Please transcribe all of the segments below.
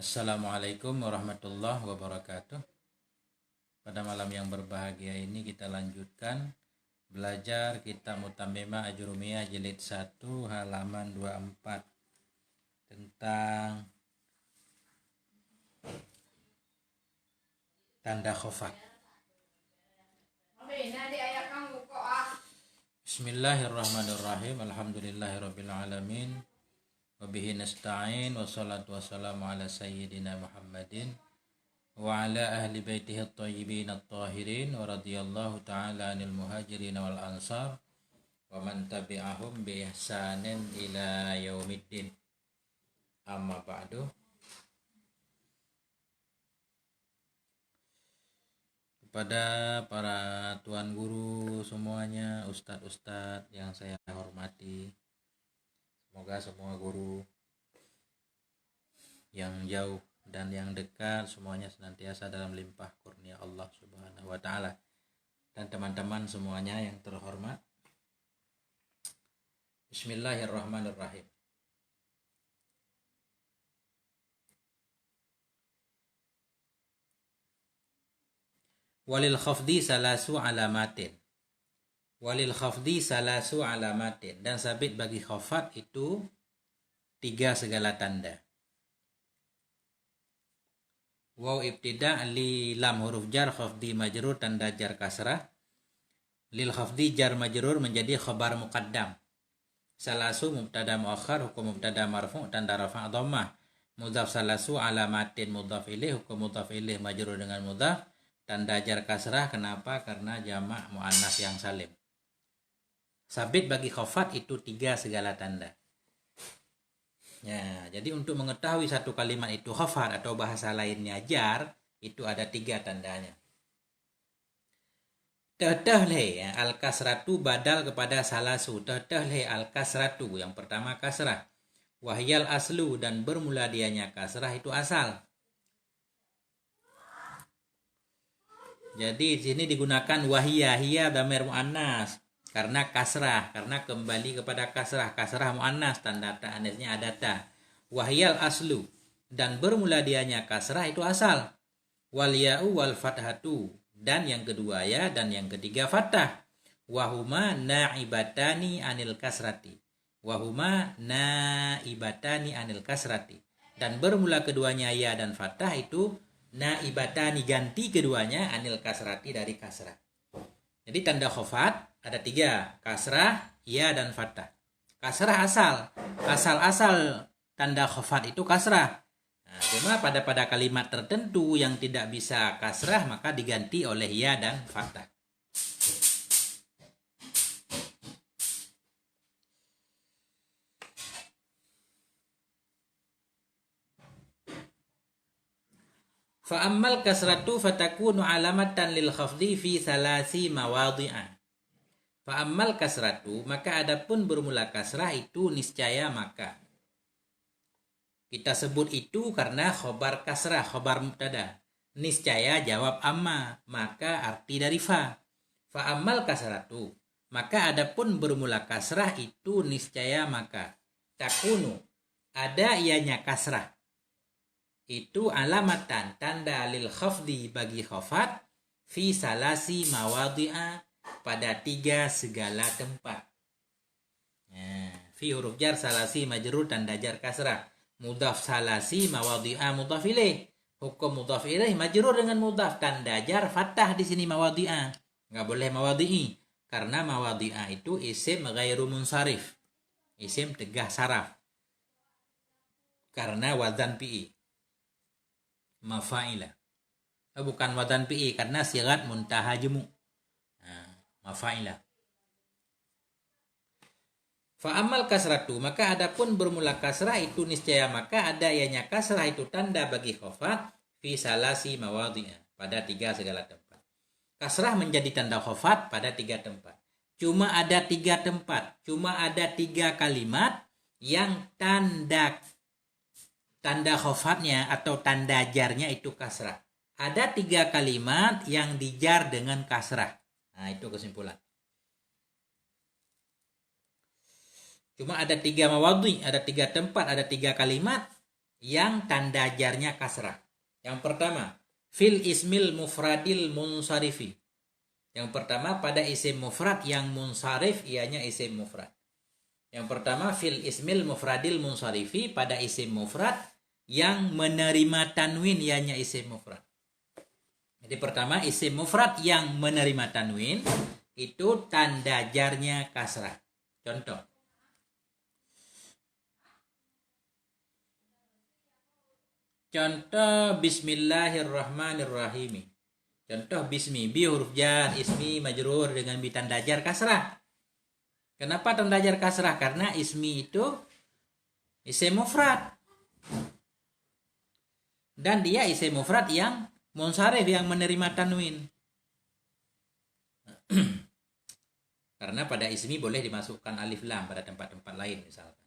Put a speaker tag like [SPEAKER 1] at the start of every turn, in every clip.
[SPEAKER 1] Assalamualaikum warahmatullahi wabarakatuh. Pada malam yang berbahagia ini kita lanjutkan belajar kitab Mutammimah Ajrumiyah jilid 1 halaman 24 tentang tanda khafat. Bismillahirrahmanirrahim. Alhamdulillahirabbil alamin. Wabihi nasta'in wassalatu wassalamu ala sayyidina Muhammadin wa ala ahli baitihi at-tayyibin at-tahirin wa radiyallahu ta'ala anil muhajirin wal ansar wa man tabi'ahum bi ihsanin ila yaumiddin. Amma ba'du. Kepada para tuan guru semuanya, ustadz-ustadz yang saya hormati, semoga semua guru yang jauh dan yang dekat semuanya senantiasa dalam limpah kurnia Allah Subhanahu wa taala. Dan teman-teman semuanya yang terhormat, Bismillahirrahmanirrahim. Walil khafdi salasu alamatin. Walil khafdi salasu alamatin. Dan sabit bagi khafat itu 3 segala tanda. Waw ibtida li lam huruf jar khafdi majrur tanda jar kasrah. Lil khafdi jar majrur menjadi khabar muqaddam. Salasu mubtada muakhar hukum mubtada marfu tanda rafa' dhammah. Mudhaf salasu alamatin mudhaf ilaih hukum mudhaf ilaih majrur dengan mudhaf tanda jar kasrah. Kenapa? Karena jamak muannas yang salim. Sabit bagi khafat itu 3 segala tanda. Ya, jadi untuk mengetahui satu kalimat itu khafat atau bahasa lainnya jar, itu ada 3 tandanya. Tatahleh ya, al-kasratu badal kepada salasu. Tatahleh al-kasratu, yang pertama kasrah. Wahyal aslu, dan bermula dianya kasrah itu asal. Jadi di sini digunakan wahiyah, hiya dhamir muannas karena kasrah, karena kembali kepada kasrah muannas, tanda ta'anisnya ada ta. Wahyal aslu, dan bermula dianya kasrah itu asal. Wal ya'u wal fathatu, dan yang kedua ya dan yang ketiga fathah. Wahuma na'ibatani anil kasrati. Wahuma na'ibatani anil kasrati, dan bermula keduanya ya dan fathah itu naibatani, ganti keduanya anil kasrati, dari kasrah. Jadi tanda khafat ada 3, kasrah, ya dan fathah. Kasrah asal tanda khafat itu kasrah. Nah, cuma pada kalimat tertentu yang tidak bisa kasrah maka diganti oleh ya dan fathah. Fa'ammal kasratu fatakunu alamatan lil khafdi fi salasi mawadhi'a. Fa'ammal kasratu, maka adapun bermula kasrah itu niscaya maka. Kita sebut itu karena khobar kasrah, khobar mubtada. Niscaya jawab amma, maka arti dari fa. Fa'ammal kasratu, maka adapun bermula kasrah itu niscaya maka. Takunu, ada ianya kasrah. Itu alamatan, tanda lil khafdi bagi khafat fi salasi mawadhi'a, pada 3 segala tempat. Fi huruf jar salasi majrur tanda jar kasrah. Mudhaf salasi mawadhi'a mudhaf ilaih. Hukum mudhaf ilaih majrur dengan mudhaf, tanda jar fathah di sini mawadhi'a. Enggak boleh mawadhi'i karena mawadhi'a itu isim ghairu munsharif. Isim tegah saraf. Karena wazan fi'i. Mafa'ila. Bukan wadan fi'i karena sigat muntaha jemu. Mafa'ila. Fa'amal kasratu, maka adapun bermula kasrah itu niscaya maka ada ianya kasrah itu tanda bagi khafat fi salasi mawadhi'a, pada 3 segala tempat. Kasrah menjadi tanda khafat pada 3 tempat. Cuma ada 3 tempat, cuma ada 3 kalimat yang tanda khafatnya atau tanda jarnya itu kasrah. Ada 3 kalimat yang dijar dengan kasrah. Nah, itu kesimpulan. Cuma ada 3 mawadhi, ada 3 tempat, ada 3 kalimat yang tanda jarnya kasrah. Yang pertama, fil ismil mufradil munsarifi. Yang pertama pada isim mufrad yang munsarif ianya isim mufrad. Yang pertama fil ismil mufradil munsarifi pada isim mufrad yang menerima tanwin ianya isim mufrad. Jadi pertama isim mufrad yang menerima tanwin itu tanda jarnya kasrah. Contoh. Contoh bismillahirrahmanirrahim. Contoh bismi, bi huruf jar, ismi majrur dengan bi tanda jar kasrah. Kenapa tanda jar kasrah? Karena ismi itu isim mufrad. Dan dia isim mufrad yang munsharif, yang menerima tanwin. Karena pada ismi boleh dimasukkan alif lam pada tempat-tempat lain misalkan.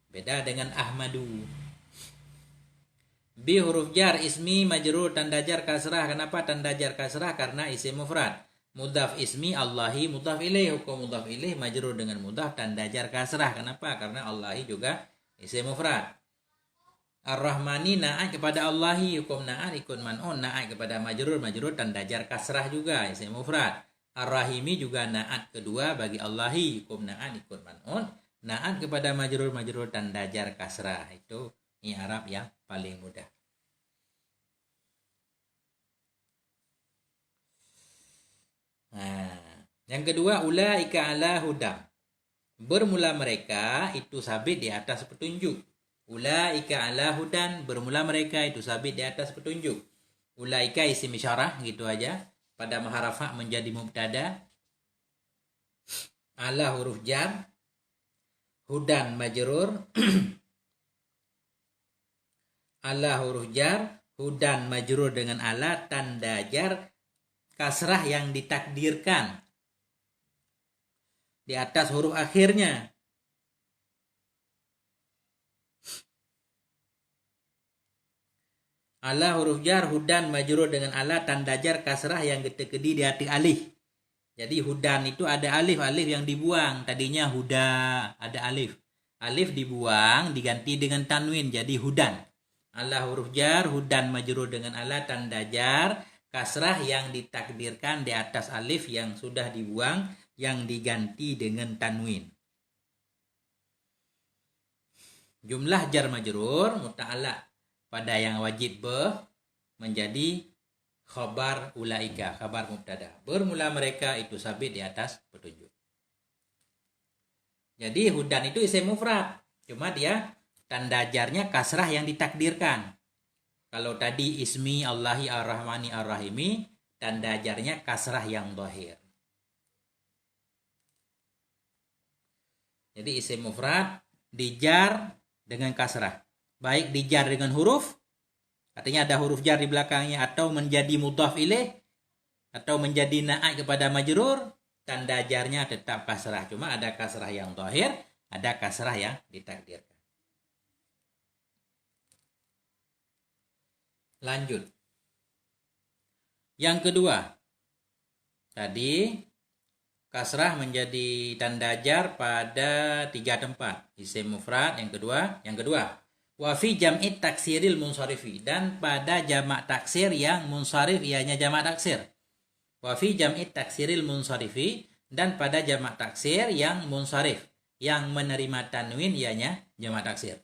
[SPEAKER 1] Beda dengan Ahmadu. Bi huruf jar ismi majrur tanda jar kasrah. Kenapa tanda jar kasrah? Karena isim mufrad. Mudhaf ismi Allahi mudhaf ilaih, hukum mudhaf ilaih majrur dengan mudhaf tanda jar kasrah. Kenapa? Karena Allahi juga isim mufrad. Ar-Rahmani na'at kepada Allahi, hukum na'at ikut man'un, na'at kepada majrur tanda jar kasrah juga isim mufrad. Ar-Rahimi juga na'at kedua bagi Allahi, hukum na'at ikut man'un, na'at kepada majrur tanda jar kasrah. Itu i'rab yang paling mudah. Nah, yang kedua ulaika ala hudam. Bermula mereka itu sabit di atas petunjuk. Ulaika ala hudan, bermula mereka itu sabit di atas petunjuk. Ulaika isim isyarah gitu aja. Pada maharafa menjadi mubtada. Ala huruf jar. Hudan majrur. Ala huruf jar. Hudan majrur dengan ala tanda jar kasrah yang ditakdirkan di atas huruf akhirnya. Ala huruf jar hudan majrur dengan ala tanda jar kasrah yang ditekedi di hati alif. Jadi hudan itu ada alif yang dibuang. Tadinya huda, ada alif. Alif dibuang diganti dengan tanwin jadi hudan. Ala huruf jar hudan majrur dengan ala tanda jar kasrah yang ditakdirkan di atas alif yang sudah dibuang yang diganti dengan tanwin. Jumlah jar majrur muta'alaq pada yang wajib menjadi khabar ulaika, khabar mubtada. Bermula mereka itu sabit di atas petunjuk. Jadi hudan itu isim mufrad, cuma dia tanda jarnya kasrah yang ditakdirkan. Kalau tadi ismi Allahi ar-Rahmani ar-Rahimi, tanda jarnya kasrah yang dhahir. Jadi isim mufrad dijar dengan kasrah. Baik dijar dengan huruf, artinya ada huruf jar di belakangnya, atau menjadi mudhaf ilaih, atau menjadi na'at kepada majrur, tanda jarnya tetap kasrah. Cuma ada kasrah yang dhahir, ada kasrah yang ditakdirkan. Lanjut. Yang kedua. Tadi kasrah menjadi tanda jar pada 3 tempat. Isim mufrad yang kedua. Wa fi jam'i taksiril munsarifi, dan pada jamak taksir yang munsarif ianya jamak taksir. Wa fi jam'i taksiril munsarifi, dan pada jamak taksir yang munsarif yang menerima tanwin ianya jamak taksir.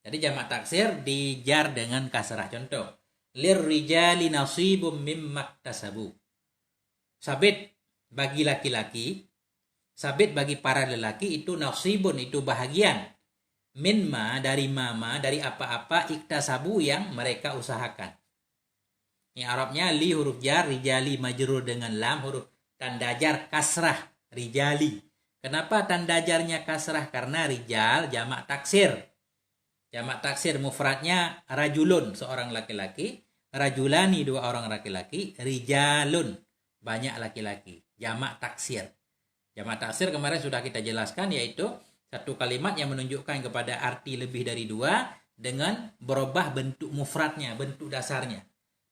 [SPEAKER 1] Jadi jamak taksir dijar dengan kasrah. Contoh lirrijali nasibum mimmaktasabu. Sabit bagi laki-laki, sabit bagi para lelaki itu nasibun, itu bahagian. Minma dari mama, dari apa-apa, iktasabu yang mereka usahakan. Ini Arabnya li huruf jar, rijali majrur dengan lam huruf tanda jar kasrah, rijali. Kenapa tanda jarnya kasrah? Karena rijal jamak taksir. Jamak taksir mufradnya rajulun, seorang laki-laki. Rajulani, 2 orang laki-laki. Rijalun, banyak laki-laki. Jamak taksir. Jamak taksir kemarin sudah kita jelaskan, yaitu satu kalimat yang menunjukkan kepada arti lebih dari 2 dengan berubah bentuk mufradnya, bentuk dasarnya.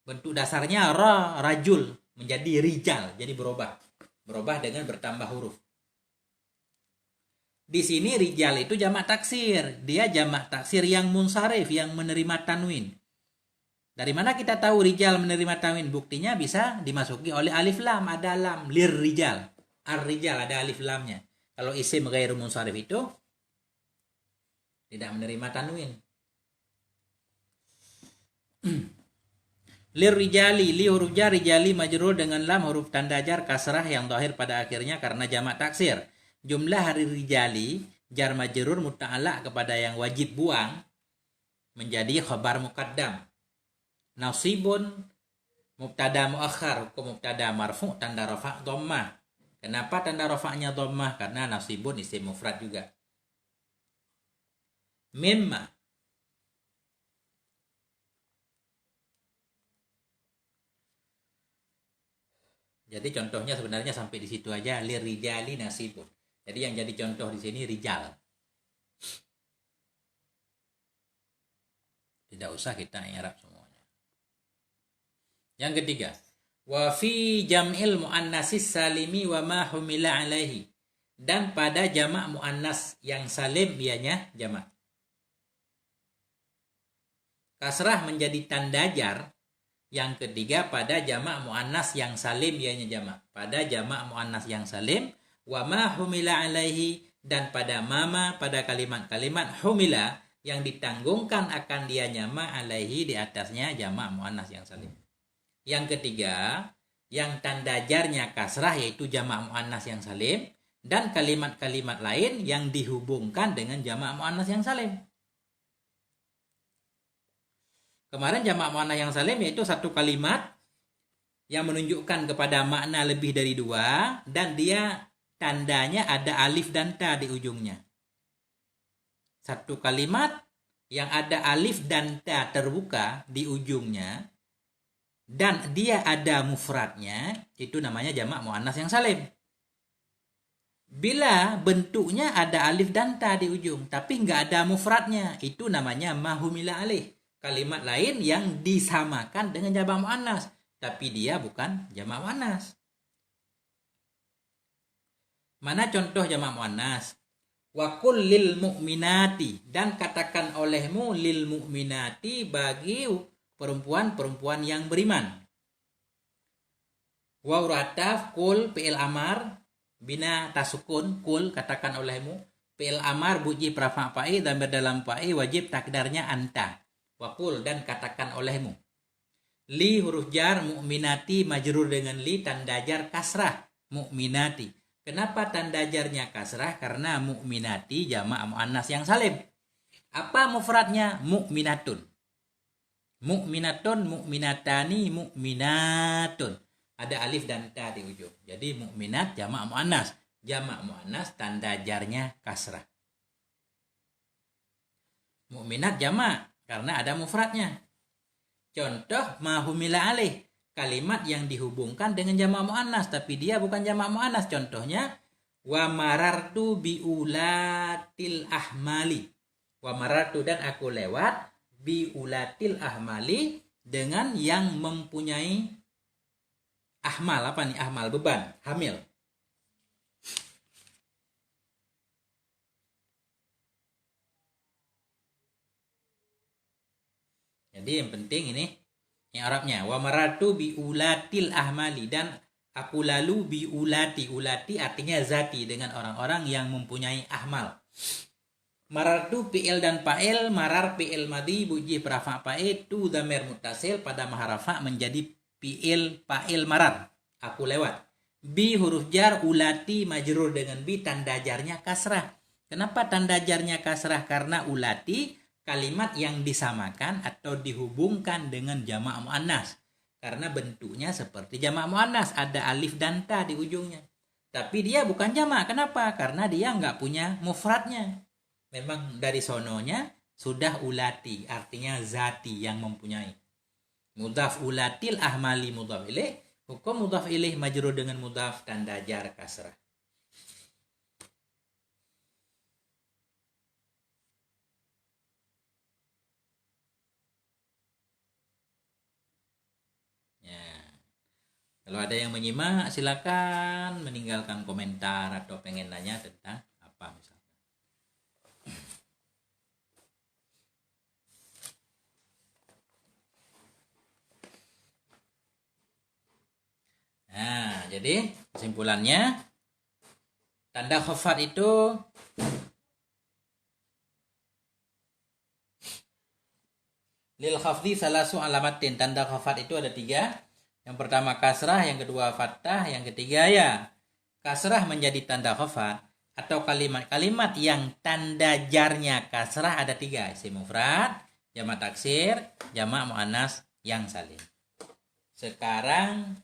[SPEAKER 1] Bentuk dasarnya rajul menjadi rijal, jadi berubah dengan bertambah huruf. Di sini rijal itu jamak taksir. Dia jamak taksir yang munsharif, yang menerima tanwin. Dari mana kita tahu rijal menerima tanwin? Buktinya bisa dimasuki oleh alif lam. Ada lam, lir rijal. Ar-rijal ada alif lamnya. Kalau isim ghairu munsharif itu tidak menerima tanwin. Lir rijali, li huruf jar, rijali majrur dengan lam huruf tanda jar kasrah yang zahir pada akhirnya karena jamak taksir. Jumlah hari rijali jar majrur muta'alaq kepada yang wajib buang menjadi khabar muqaddam. Nasibun mubtada muakhar, hukum mubtada marfu tanda rafa' dhammah. Kenapa tanda rafa'nya dhammah? Karena nasibun isim mufrad juga. Mimma. Jadi contohnya sebenarnya sampai di situ aja, lirijali nasibun. Jadi yang jadi contoh di sini rijal. Tidak usah kita i'rab semuanya. Yang ketiga, wa fi jam'il muannasis salimi wa ma humila alaihi. Dan pada jamak muannas yang salim ianya jamak. Kasrah menjadi tanda jar. Yang ketiga pada jamak muannas yang salim ianya jamak. Pada jamak muannas yang salim wa ma humila alaihi, dan pada mama pada kalimat-kalimat humila yang ditanggungkan akan dia jamak alaihi di atasnya jamak muannas yang salim. Yang ketiga, yang tanda jarnya kasrah yaitu jamak muannas yang salim, dan kalimat-kalimat lain yang dihubungkan dengan jamak muannas yang salim. Kemarin jamak muannas yang salim yaitu satu kalimat yang menunjukkan kepada makna lebih dari dua, dan dia tandanya ada alif dan ta di ujungnya. Satu kalimat yang ada alif dan ta terbuka di ujungnya, dan dia ada mufradnya, itu namanya jamak muannas yang salim. Bila bentuknya ada alif dan ta di ujung, tapi nggak ada mufradnya, itu namanya mahumila alih. Kalimat lain yang disamakan dengan jamak muannas, tapi dia bukan jamak muannas. Mana contoh jamak muannas? Wa qul lil mu'minati, dan katakan olehmu lil mu'minati bagi perempuan-perempuan yang beriman. Wa urataf qul fi'il amar bina tasukun, qul katakan olehmu, fi'il amar buji prafa fa'i dhamir dalam fa'i wajib takdarnya anta. Wa qul, dan katakan olehmu. Li huruf jar, mu'minati majrur dengan li tanda jar kasrah, mu'minati. Kenapa tanda jarnya kasrah? Karena mu'minati jamak muannas yang salim. Apa mufradnya? Mu'minatun. Mu'minatun, mu'minatani, mu'minatun. Ada alif dan ta di ujung. Jadi mu'minat jamak muannas. Jamak muannas tanda jarnya kasrah. Mu'minat jamak karena ada mufradnya. Contoh mahumila alih, kalimat yang dihubungkan dengan jamak muannas tapi dia bukan jamak muannas. Contohnya wa marartu biulatil ahmali. Wa marartu, dan aku lewat biulatil ahmali, dengan yang mempunyai ahmal. Apa nih ahmal? Beban, hamil. Jadi yang penting ini yang Arabnya, wa maratu bi ulatil ahmali, dan aku lalu bi ulati. Ulati artinya zati, dengan orang-orang yang mempunyai ahmal. Marartu fi'il dan fa'il, marar fi'il madhi buji prafa fa'il, tu dhamir muttasil pada maharafa menjadi fi'il fa'il marar. Aku lewat. Bi huruf jar, ulati majrur dengan bi, tanda jarnya kasrah. Kenapa tanda jarnya kasrah? Karena ulati kalimat yang disamakan atau dihubungkan dengan jamak muannas. Karena bentuknya seperti jamak muannas, ada alif dan ta di ujungnya. Tapi dia bukan jamak. Kenapa? Karena dia nggak punya mufradnya. Memang dari sononya sudah ulati, artinya zati yang mempunyai. Mudhaf ulatil ahmali mudhaf ilaih, hukum mudhaf ilaih majrur dengan mudhaf tanda jar kasrah. Kalau ada yang menyimak, silakan meninggalkan komentar atau pengen nanya tentang apa misalnya. jadi kesimpulannya tanda khafat itu lil khafdi salasu alamatin. Tanda khafat itu ada 3. Yang pertama kasrah, yang kedua fathah, yang ketiga ya. Kasrah menjadi tanda khafat atau kalimat-kalimat yang tanda jarnya kasrah ada 3. Isim mufrad, jamak taksir, jamak muannas yang salim. Sekarang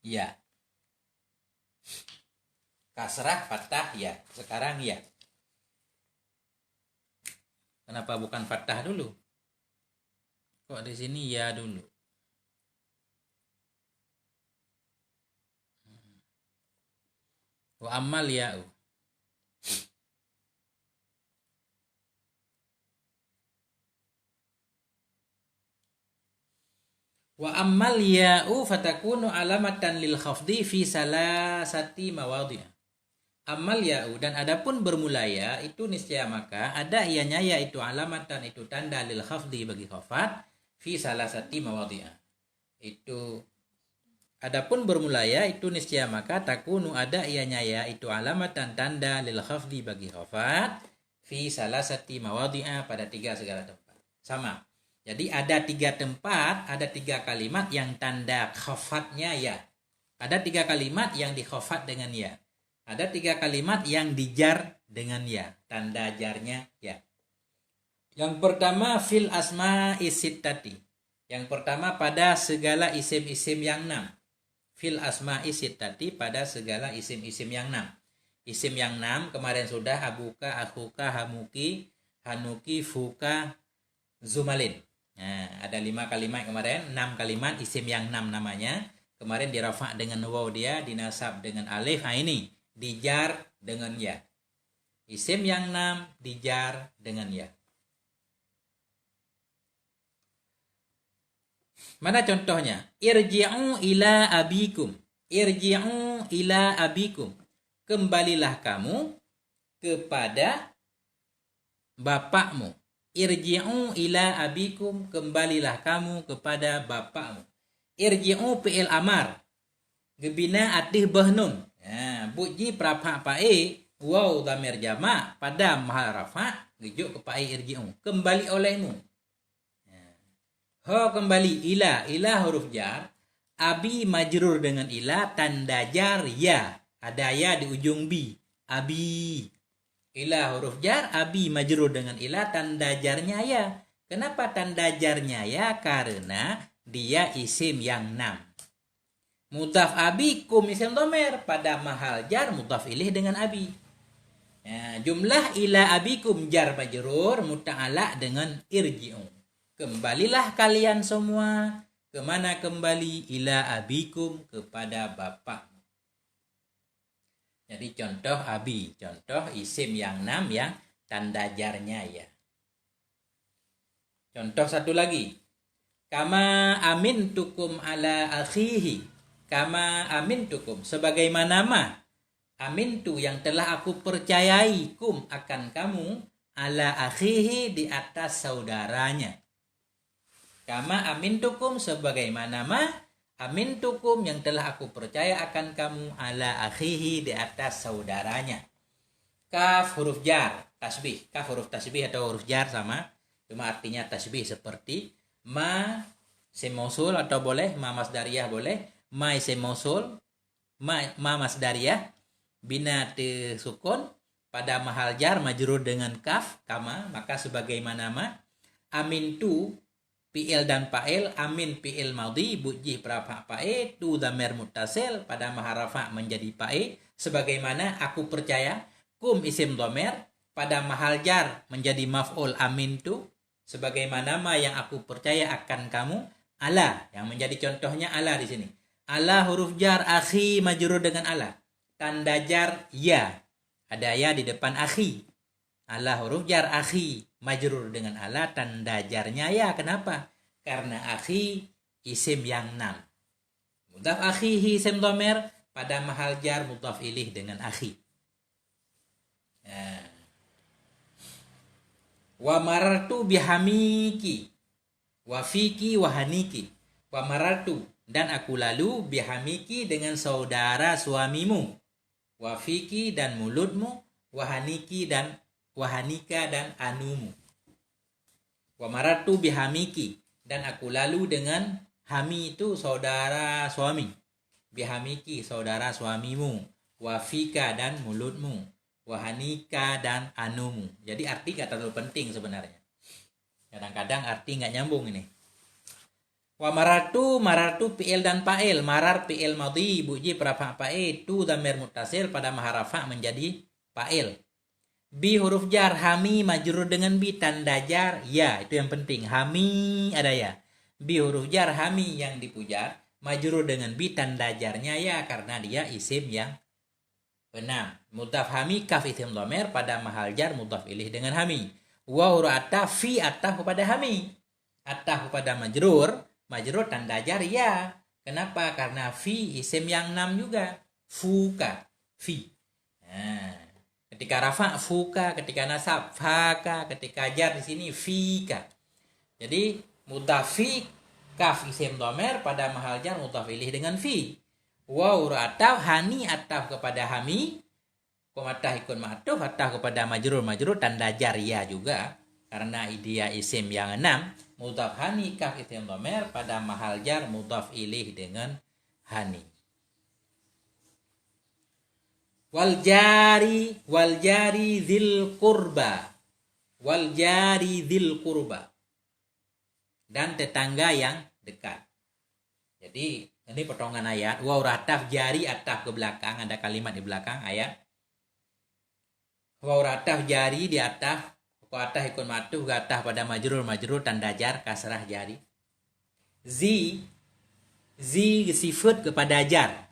[SPEAKER 1] ya. Kasrah, fathah ya. Sekarang ya. Kenapa bukan fathah dulu? Kok di sini ya dulu? Wa ammal ya'u. Wa ammal ya'u fatakunu alamatan lil khafdi fi salasati mawadhi'. Amal ya'u dan adapun bermula ya itu niscaya maka ada ianya yaitu alamatan itu tanda lil khafdi bagi khafat fi salasati mawadhi'a. Itu adapun bermula ya itu niscaya maka takunu ada ianya ya itu alamatan tanda lil khafdi bagi khafat fi salasati mawadhi'a pada 3 segala tempat. Sama. Jadi ada 3 tempat, ada 3 kalimat yang tanda khafatnya ya. Ada 3 kalimat yang dikhafat dengan ya. Ada 3 kalimat yang dijar dengan ya. Tanda jarnya ya. Yang pertama fil asma isittati. Yang pertama pada segala isim-isim yang 6. Fil asma isittati pada segala isim-isim yang 6. Isim yang 6 kemarin sudah abuka, akhuka, hamuki, hanuki, fuka, zumalin. Nah, ada 5 kalimat kemarin, 6 kalimat isim yang 6 namanya. Kemarin dirafa' dengan waw dia, dinasab dengan alif. Nah ini dijar dengan ya. Isim yang 6 dijar dengan ya. Mana contohnya? Irji'u ila abikum. Irji'u ila abikum. Kembalilah kamu kepada bapakmu. Irji'u ila abikum. Kembalilah kamu kepada bapakmu. Irji'u fi'il amar. Gebina atih bahnun. Buji prapa pae waw dhamir jamak pada mahal rafa gejuk ke pae irji'u kembali olehmu. Ho kembali ila huruf jar, abi majrur dengan ila tanda jar ya, ada ya di ujung bi, abi. Ila huruf jar, abi majrur dengan ila tanda jarnya ya. Kenapa tanda jarnya ya? Karena dia isim yang 6. Mudhaf abikum isim domer pada mahal jar mudhaf ilih dengan abi. Ya, jumlah ila abikum jar majrur muta'ala dengan irji'u. Kembalilah kalian semua. Kemana kembali? Ila abikum kepada bapak. Jadi contoh abi, contoh isim yang 6 yang tanda jarnya ya. Contoh satu lagi. Kama amintukum ala akhihi. Kama amintukum sebagaimana amintu yang telah aku percayai kum akan kamu ala akhihi di atas saudaranya. Kama amintukum sebagaimana amintukum yang telah aku percaya akan kamu ala akhihi di atas saudaranya. Kaf huruf jar tasbih. Kaf huruf tasbih atau huruf jar sama, cuma artinya tasbih seperti ma isim mausul atau boleh ma masdariyah boleh. Ma isim mausul, ma masdariyah, bina sukun pada mahal jar majrur dengan kaf kama, maka sebagaimana amintu fi'il dan fa'il, amin fi'il madhi, buji prafa fa'il, tu dhamir muttasil pada mahal rafa menjadi fa'il, sebagaimana aku percaya, kum isim dhamir pada mahal jar menjadi maf'ul amintu, sebagaimana yang aku percaya akan kamu, ala yang menjadi contohnya ala di sini. Ala huruf jar akhi majrur dengan ala. Tanda jar ya. Ada ya di depan akhi. Ala huruf jar akhi majrur dengan ala tanda jarnya ya. Kenapa? Karena akhi isim yang 6. Mudhaf akhihi isim dhamir pada mahal jar mudhaf ilih dengan akhi. Wa marartu bihamiki. wa fiki wa haniki, wa marartu, dan aku lalu bihamiki dengan saudara suamimu, wa fiki dan mulutmu, wa haniki dan wahanika dan anumu. Wa marartu bihamiki, dan aku lalu dengan hami itu saudara suami, bihamiki saudara suamimu, wafika dan mulutmu, wahanika dan anumu. Jadi arti gak terlalu penting sebenarnya. Kadang-kadang arti gak nyambung ini. Wa marartu fi'il dan fa'il. Marar fi'il madhi buji prafa fa'il, tu dhamir muttasil pada maharafa menjadi fa'il. Bi huruf jar, hami majrur dengan bi, tanda jar ya, itu yang penting. Hami ada ya. Bi huruf jar hami yang dipujar, majrur dengan bi, tanda jarnya ya karena dia isim yang 6. Mudhaf hami kaf isim dhamir pada mahal jar mudhaf ilaih dengan hami. Wa huruf ataf fi ataf kepada hami. Ataf kepada majrur tanda jar ya. Kenapa? Karena fi isim yang 6 juga. Fuka, fi. Nah, ketika rafa fuka, ketika nasab faka, ketika jar di sini fika. Jadi mudhaf fi kaf isim dhamir pada mahal jar mudhaf ilaih dengan fi. Wa ataf hani ataf kepada hami, komatah ikut ma'tuf ataf kepada majrur tanda jar ya juga karena dia isim yang 6. Mudhaf hani kaf isim dhamir pada mahal jar mudhaf ilaih dengan hani. Wal jari dzil qurba. Wal jari dzil qurba. Dan tetangga yang dekat. Jadi ini potongan ayat. Wa ataf jari ataf ke belakang, ada kalimat di belakang ayat. Wa ataf jari di ataf, wa ataf ikut ma'tuf ataf pada majrur tanda jar kasrah jari. Zi sifat kepada jar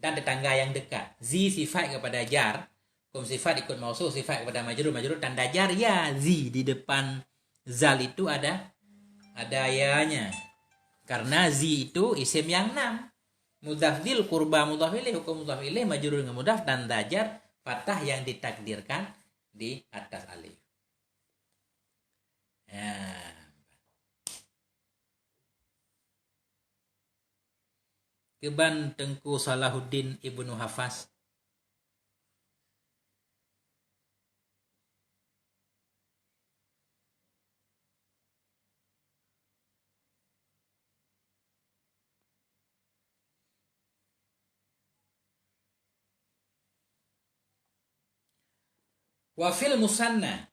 [SPEAKER 1] dan tetangga yang dekat. Zi sifat kepada jar, kum sifat ikut mausuf sifat kepada majrur tanda jar ya. Zi di depan zal itu ada yanya. Karena zi itu isim yang 6. Mudhaf dzil qurba mudhaf ilaih, hukum mudhaf ilaih majrur dengan mudhaf tanda jar fathah yang ditakdirkan di atas alif. Ya. Keban Tengku Salahuddin Ibnu Hafaz. Wafil musanna.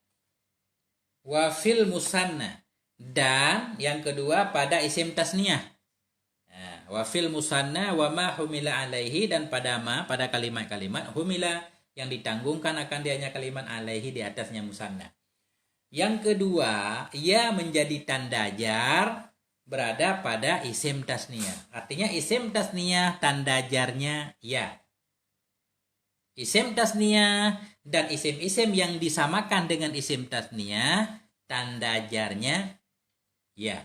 [SPEAKER 1] Dan yang kedua pada isim tasniyah. Wafil musanna wa ma humila alaihi, dan pada kalimat-kalimat humila yang ditanggungkan akan dianya kalimat alaihi di atasnya musanna. Yang kedua, ia menjadi tanda jar berada pada isim tasniyah. Artinya isim tasniyah tanda jarnya ya. Isim tasniyah dan isim-isim yang disamakan dengan isim tasniyah tanda jarnya ya.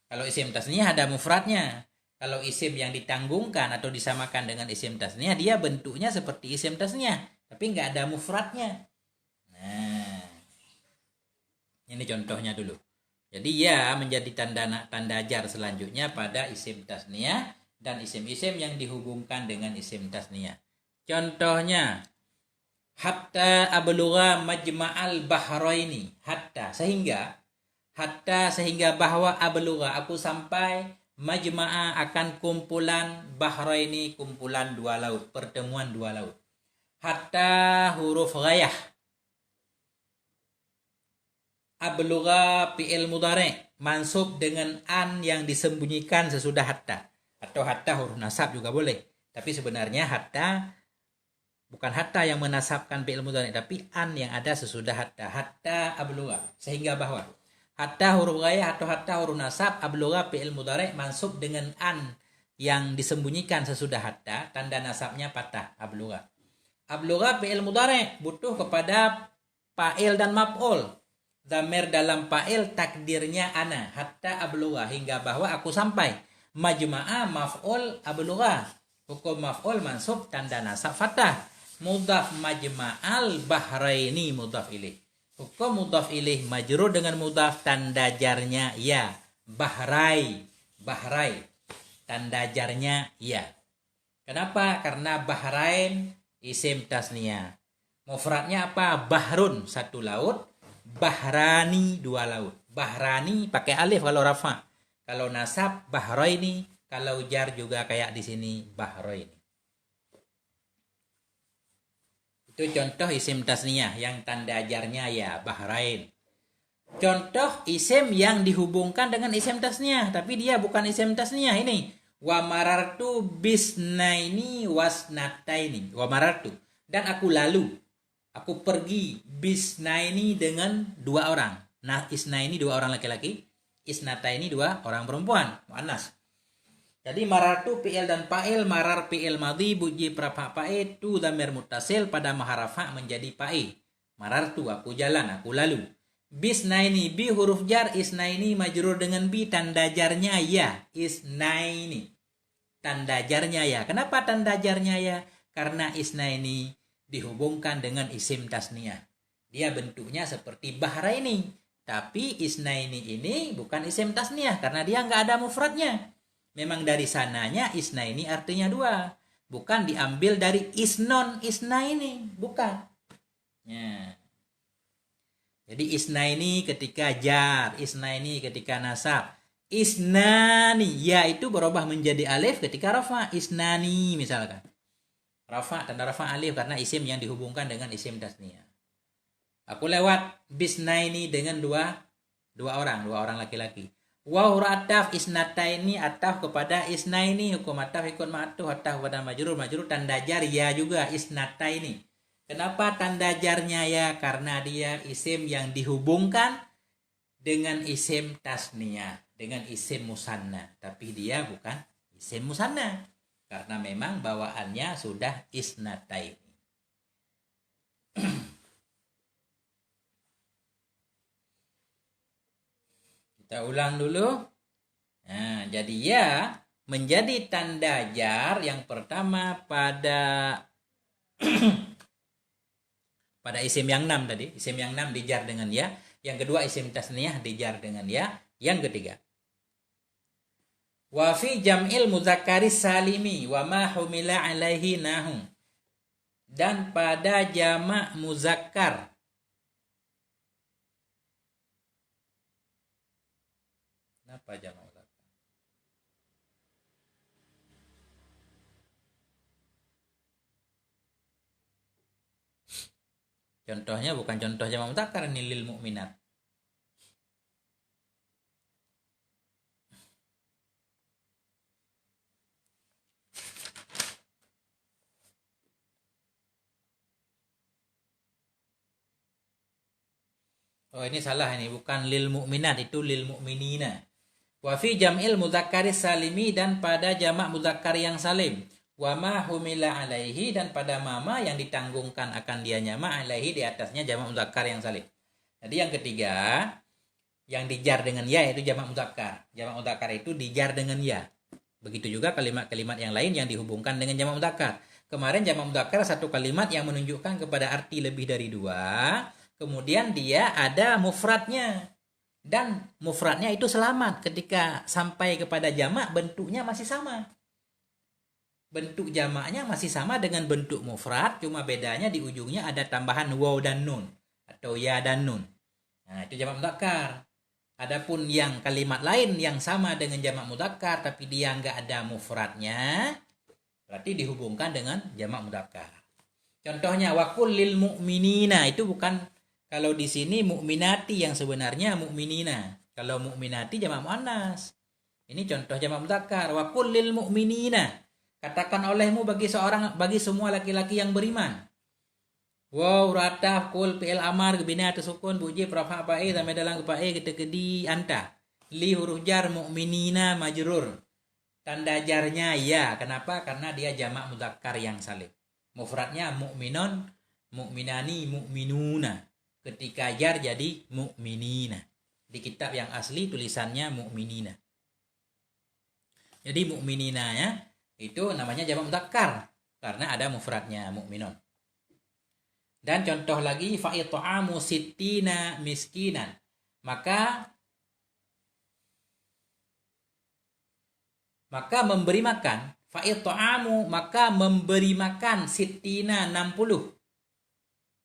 [SPEAKER 1] Kalau isim tasniyah ada mufradnya. Kalau isim yang ditanggungkan atau disamakan dengan isim tasniyah, dia bentuknya seperti isim tasniyah, tapi nggak ada mufradnya. Nah, ini contohnya dulu. Jadi ya menjadi tanda jar selanjutnya pada isim tasniyah dan isim-isim yang dihubungkan dengan isim tasniyah. Contohnya, hatta ablugha majma'al bahraini. Hatta sehingga bahwa ablugha aku sampai majma'a akan kumpulan bahraini, kumpulan dua laut, pertemuan dua laut. Hatta huruf ghayah. Ablugha fi'il mudhari' mansub dengan an yang disembunyikan sesudah hatta, atau hatta huruf nasab juga boleh. Tapi sebenarnya hatta bukan hatta yang menasabkan fi'il mudhari', tapi an yang ada sesudah hatta. Hatta ablugha, sehingga bahwa. Hatta huruf ghayah atau hatta huruf nasab, ablugha fi'il mudhari' mansub dengan an yang disembunyikan sesudah hatta, tanda nasabnya patah, ablugha. Ablugha fi'il mudhari' butuh kepada fa'il dan maf'ul. Dhamir dalam fa'il takdirnya ana, hatta ablugha, hingga bahwa aku sampai. Majma'a maf'ul ablugha, hukum maf'ul mansub tanda nasab fathah. Mudhaf majma'al bahraini mudhaf ilaih. Hukum mudhaf ilaih majrur dengan mudhaf tanda jarnya ya. Bahrai, Bahrai. Tanda jarnya ya. Kenapa? Karena Bahrain isim tasniyah. Mufradnya apa? Bahrun, satu laut. Bahrani, dua laut. Bahrani pakai alif kalau rafa. Kalau nasab Bahraini, kalau jar juga kayak di sini Bahraini. Itu contoh isim tasniyah yang tanda jarnya ya Bahrain. Contoh isim yang dihubungkan dengan isim tasniyah, tapi dia bukan isim tasniyah ini. Wa marartu bisnaini wasnataini. Wa marartu. Dan aku lalu. Aku pergi bisnaini dengan dua orang. Nah, isnaini dua orang laki-laki. Isnataini dua orang perempuan. Muannas. Jadi marartu fi'il dan fa'il, marar fi'il madhi, buji prafa fa'il, tu dhamir muttasil pada maharafa menjadi fa'il. Marartu, aku jalan, aku lalu. Bisnaini, bi huruf jar, isnaini majrur dengan bi, tanda jarnya ya. Isnaini. Tanda jarnya ya. Kenapa tanda jarnya ya? Karena isnaini dihubungkan dengan isim tasniyah. Dia bentuknya seperti bahraini. Tapi isnaini ini bukan isim tasniyah karena dia nggak ada mufradnya. Memang dari sananya isnaini artinya dua. Bukan diambil dari isnon, isnaini. Bukan. Ya. Jadi isnaini ketika jar, isnaini ketika nasab. Isnani, ya itu berubah menjadi alif ketika rafa. Isnani misalkan. Rafa, tanda rafa alif karena isim yang dihubungkan dengan isim tasniyah. Aku lewat bisnaini dengan dua orang laki-laki. Wa ataf isnataini ataf kepada isnaini, hukum ataf ikut ma'tuf, ataf kepada majrur tanda jar ya juga isnataini. Kenapa tanda jarnya ya? Karena dia isim yang dihubungkan dengan isim tasniyah, dengan isim musanna, tapi dia bukan isim musanna karena memang bawaannya sudah isnataini. Kita ulang dulu. Nah, jadi ya menjadi tanda jar yang pertama pada pada isim yang 6 tadi. Isim yang 6 dijar dengan ya. Yang kedua isim tasniyah dijar dengan ya. Yang ketiga. Wa fi jam'il muzakkari salimi wa ma humila alaihi nahum. Dan pada jamak muzakkar. Kenapa jamak muzakkar? Contohnya bukan contoh jamak muzakkar ini lil mukminat. Oh ini salah ini, bukan lil mukminat, itu lil mukminina. Wa fi jam'il mudzakkari salimi dan pada jamak muzakkar yang salim. Wa ma humila alaihi dan pada mama yang ditanggungkan akan dianya ma alaihi di atasnya jamak muzakkar yang salim. Jadi yang ketiga yang dijar dengan ya itu jamak mudzakkar. Jamak mudzakkar itu dijar dengan ya. Begitu juga kalimat-kalimat yang lain yang dihubungkan dengan jamak mudzakkar. Kemarin jamak mudzakkar satu kalimat yang menunjukkan kepada arti lebih dari dua. Kemudian dia ada mufradnya. Dan mufradnya itu selamat. Ketika sampai kepada jamak bentuknya masih sama. Bentuk jamaknya masih sama dengan bentuk mufrad. Cuma bedanya di ujungnya ada tambahan waw dan nun. Atau ya dan nun. Nah itu jamak mudzakkar. Adapun yang kalimat lain yang sama dengan jamak mudzakkar tapi dia nggak ada mufradnya, berarti dihubungkan dengan jamak mudzakkar. Contohnya waqul lil mu'minina itu bukan, kalau di sini mukminati yang sebenarnya mukminina. Kalau mukminati jamak muannas. Ini contoh jamak mudzakkar. Waqul lil mu'minina. Katakan olehmu bagi semua laki-laki yang beriman. Wow, rataf, kul, fi'il amar, bina atau sukun, buji, prafa, pa'i, sampai dalam kepa'i, kita kedi, anta. Li huruf jar, mu'minina, majrur. Tanda jarnya ya. Kenapa? Karena dia jamak mudzakkar yang salim. Mufradnya mu'minon, mu'minani, mu'minuna. Ketika jar jadi mu'minina. Di kitab yang asli tulisannya mu'minina. Jadi mu'minina ya, itu namanya jamak mudzakkar. Karena ada mufradnya mu'minon. Dan contoh lagi fa it'amu sittina miskinan. Maka memberi makan, fa it'amu maka memberi makan sittina 60.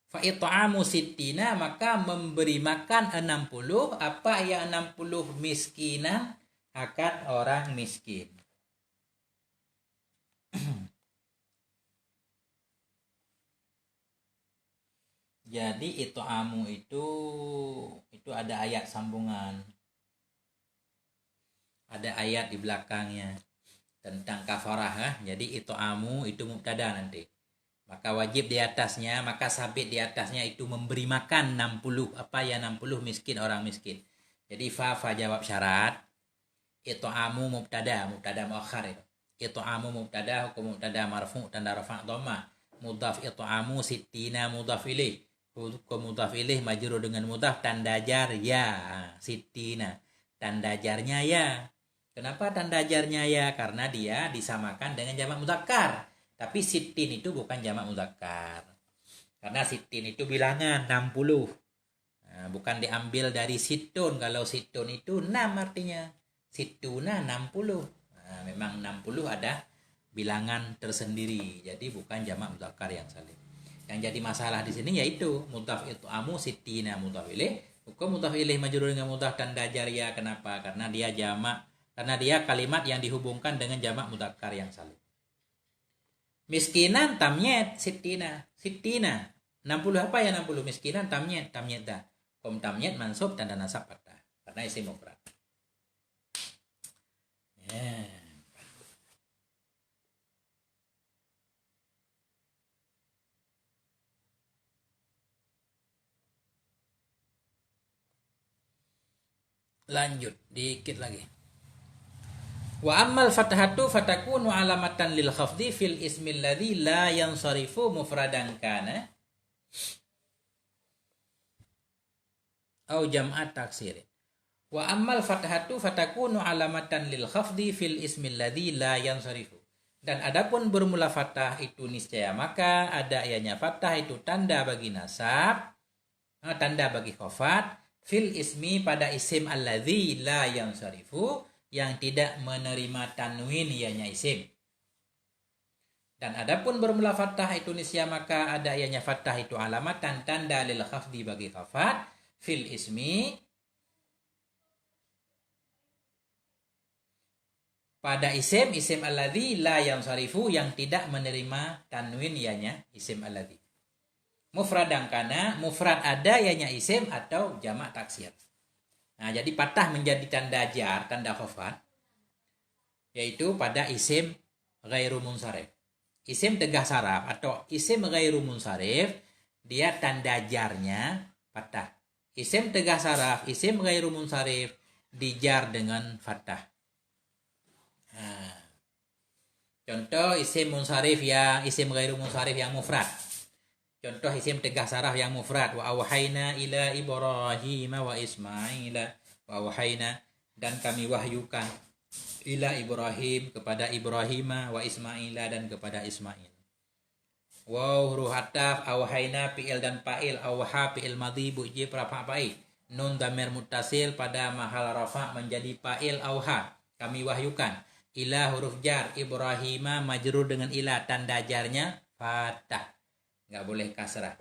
[SPEAKER 1] Fa it'amu sittina maka memberi makan 60, apa yang 60 miskinan akan orang miskin. Jadi it'amu itu ada ayat sambungan. Ada ayat di belakangnya tentang kafarah ya. Jadi it'amu itu mubtada nanti. Maka wajib di atasnya, maka sabit di atasnya itu memberi makan 60. Apa ya 60 miskin, orang miskin. Jadi fa jawab syarat. It'amu mubtada muakhar itu. It'amu mubtada, hukum mubtada marfu tanda rafa' dhamma. Mudhaf it'amu sittina mudhaf ilaih. Hukum mudhaf ilaih majrur dengan mudhaf tanda jar ya. Sittina tanda jarnya ya. Kenapa tanda jarnya ya? Karena dia disamakan dengan jamak mudzakkar. Tapi sittin itu bukan jamak mudzakkar. Karena sittin itu bilangan 60. Nah, bukan diambil dari situn. Kalau situn itu 6 artinya. Situna 60. Nah, memang 60 ada bilangan tersendiri. Jadi bukan jamak mudzakkar yang salim. Yang jadi masalah di sini yaitu mudhaf it'amu sittina mudhaf ilaih. Hukum mudhaf ilaih majrur dengan mudhaf tanda jar ya. Kenapa? Karena dia jamak. Karena dia kalimat yang dihubungkan dengan jamak mudzakkar yang salim. Miskinan tamyet sittina. Sittina 60 apa ya 60 miskinan tamyet dah. Kom tamyet mansub tanda nasab fathah karena isim mufrad. Ya. Lanjut dikit lagi. Wa ammal fathatu fatakunu alamatan lil khafdi fil ismil ladzi la yansarifu mufradan kana au jam'at taksir. Wa ammal fathatu fatakunu alamatan lil khafdi fil ismil ladzi la yansarifu. Dan adapun bermula fathah itu niscaya maka ada ianya fathah itu tanda bagi nasab, tanda bagi khafat fil ismi pada isim alladzi la yansarifu yang tidak menerima tanwin ianya isim. Dan adapun bermula fathah itu niscaya maka ada ianya fathah itu alamatan tanda lil khafdi bagi khafat fil ismi pada isim alladzi la yansarifu yang tidak menerima tanwin ianya isim alladzi. Mufradan kana mufrad ada ianya isim atau jamak taksir. Nah, jadi patah menjadi tanda jar, tanda khafat, yaitu pada isim ghairu munsharif. Isim tegah saraf atau isim ghairu munsharif, dia tanda jarnya patah. Isim tegah saraf, isim ghairu munsharif, dijar dengan fathah. Nah, contoh isim munsharif yang isim ghairu munsharif yang mufrad. Contoh isim tegah saraf yang mufrad. Wa awhayna ila Ibrahim wa Ismaila. Wa awhayna dan kami wahyukan ila Ibrahim kepada Ibrahim wa Ismaila dan kepada Ismail. Wa huruf ataf awhayna fi'il dan fa'il awha fi'il madhi buji rafa fa'il. Nun dhamir muttasil pada mahal rafa menjadi fa'il awha. Kami wahyukan. Ila huruf jar Ibrahim majrur dengan ila tanda jarnya fathah. Nggak boleh kasrah.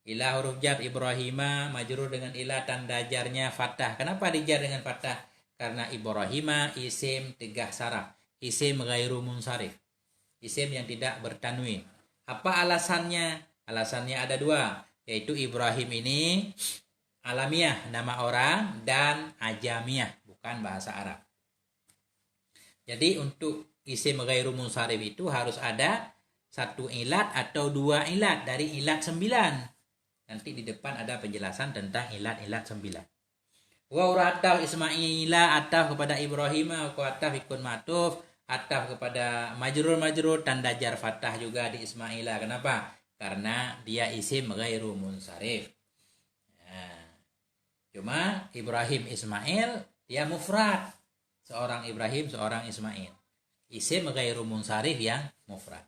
[SPEAKER 1] Ila huruf jar Ibrahim majrur dengan ila tanda jarnya fathah. Kenapa dijar dengan fathah? Karena Ibrahim isim tegah saraf, isim ghairu munsharif, isim yang tidak bertanwin. Apa alasannya? Alasannya ada dua, yaitu Ibrahim ini alamiah, nama orang, dan ajamiah, bukan bahasa Arab. Jadi untuk isim ghairu munsharif itu harus ada satu ilat atau dua ilat dari ilat 9. Nanti di depan ada penjelasan tentang ilat-ilat 9. Wa ataf Ismaila ataf kepada Ibrahim, wa ataf ikun matuf, ataf kepada majrur tanda jar fathah juga di Ismaila. Kenapa? Karena dia isim ghairu munsharif. Nah, cuma Ibrahim Ismail dia mufrad. Seorang Ibrahim, seorang Ismail. Isim ghairu munsharif yang mufrad.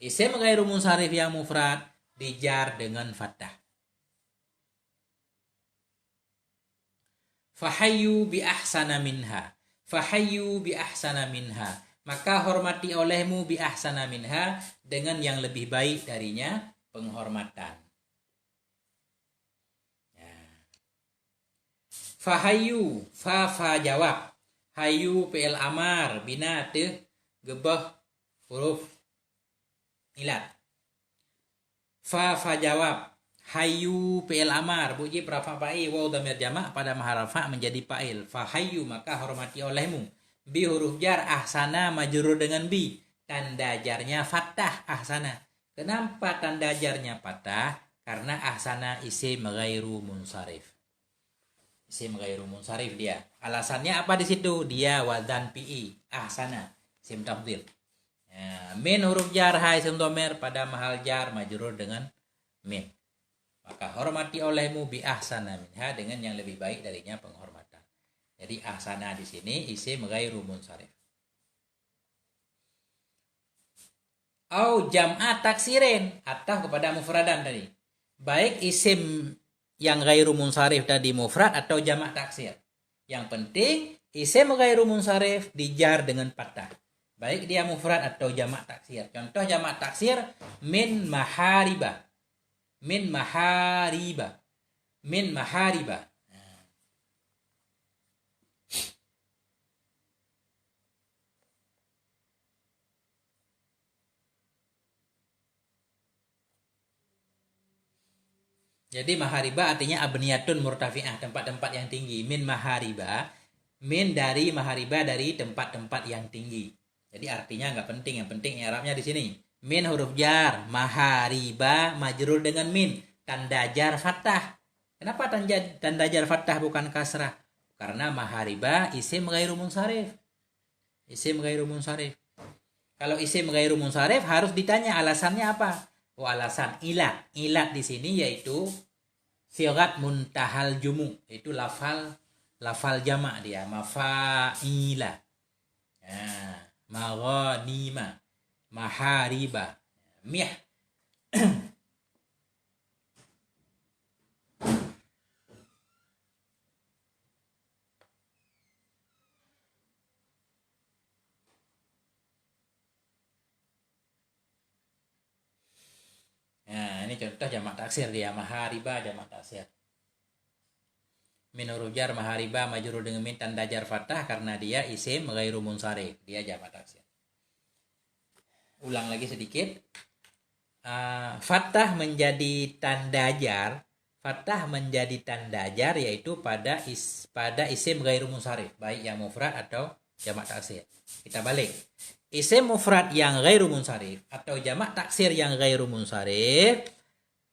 [SPEAKER 1] Isim ghairu munsharif yang mufrad dijar dengan fathah. Fahayyu bi ahsana minha. Fahayyu bi ahsana minha. Maka hormati olehmu bi ahsana minha, dengan yang lebih baik darinya penghormatan. Fahayyu, fa jawab. Hayu fi'il amar, bina gebah huruf ilat. Fa jawab. Hayu fi'il amar, buji prafa fa'il, waw dhamir jamak pada maharafa menjadi fa'il. Fahayyu, maka hormati olehmu. Bi huruf jar, ahsana majrur dengan bi. Tanda jarnya fathah ahsana. Kenapa tanda jarnya fathah? Karena ahsana isim ghairu munsharif. Isim ghairu munsharif dia. Alasannya apa di situ? Dia wazan fi'i, ahsana, isim tafdhil. Ya, min huruf jar, ha isim dhamir pada mahal jar majrur dengan min. Maka hormati olehmu bi ahsana minha, dengan yang lebih baik darinya penghormatan. Jadi ahsana di sini isim ghairu munsharif. Au jam'a taksirin, atau kepada mufradan tadi. Baik isim yang ghairu munsharif tadi mufrad atau jamak taksir. Yang penting isim ghairu munsharif dijar dengan fathah. Baik dia mufrad atau jamak taksir. Contoh jamak taksir, min mahariba. Min mahariba. Min mahariba. Jadi mahariba artinya abniyatun murtafi'ah, tempat-tempat yang tinggi. Min mahariba, min dari mahariba, dari tempat-tempat yang tinggi. Jadi artinya nggak penting, yang penting i'rabnya di sini. Min huruf jar, mahariba majrur dengan min, tanda jar fathah. Kenapa tanda jar fathah bukan kasrah? Karena mahariba isim ghairu munsharif. Isim ghairu munsharif. Kalau isim ghairu munsharif harus ditanya alasannya apa? Oh, alasan ilat. Ilat di sini yaitu sigat muntahal jumu, itu lafal jamak dia, mafa'ila. Ya, maghanima, mahariba, mih. Nah, ini contoh jamak taksir dia, mahariba jamak taksir. Min huruf jar mahariba majrur dengan min, tanda jar fathah karena dia isim ghairu munsharif, dia jamak taksir. Ulang lagi sedikit. Fathah menjadi tanda jar, fathah menjadi tanda jar yaitu pada isim ghairu munsharif, baik yang mufrad atau jamak taksir. Kita balik. Isim mufrad yang ghairu munsharif atau jamak taksir yang ghairu munsharif,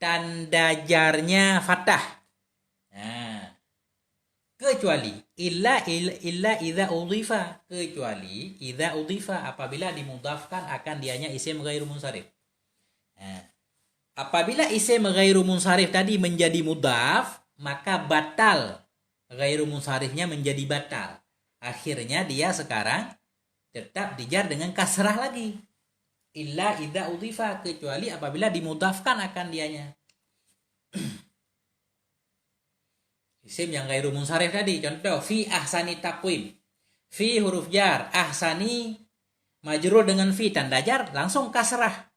[SPEAKER 1] tanda jarnya fathah. Nah, kecuali illa idza udhifa, kecuali idza udhifa apabila dimudhafkan akan dianya isim ghairu munsharif. Nah, apabila isim ghairu munsharif tadi menjadi mudhaf, maka batal, ghairu munsharifnya menjadi batal. Akhirnya dia sekarang tetap dijar dengan kasrah lagi. Illa idza udhifa, kecuali apabila dimudhafkan akan dianya. Isim yang ghairu munsharif tadi, contoh fi ahsani taqwim. Fi huruf jar, ahsani majrur dengan fi, tanda jar langsung kasrah.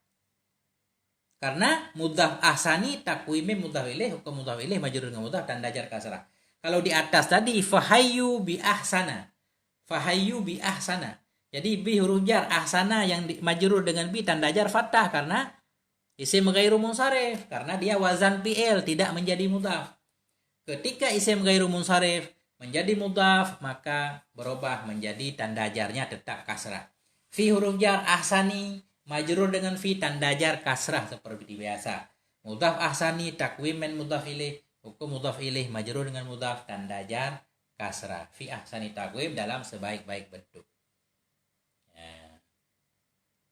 [SPEAKER 1] Karena mudhaf ahsani taqwimi mudhaf ilaih, hukum mudhaf ilaih majrur dengan mudhaf, tanda jar kasrah. Kalau di atas tadi fahayyu bi ahsana. Fahayyu bi ahsana. Jadi bi huruf jar, ahsana yang majrur dengan bi, tanda jar fathah karena isim ghairu munsharif, karena dia wazan fi'il, tidak menjadi mudhaf. Ketika isim ghairu munsharif menjadi mudhaf, maka berubah menjadi tanda jarnya tetap kasrah. Fi huruf jar ahsani majrur dengan fi, tanda jar kasrah seperti biasa. Mudhaf ahsani takwim min mudhaf ilaih, hukum mudhaf ilaih majrur dengan mudhaf, tanda jar kasrah. Fi ahsani takwim dalam sebaik-baik bentuk.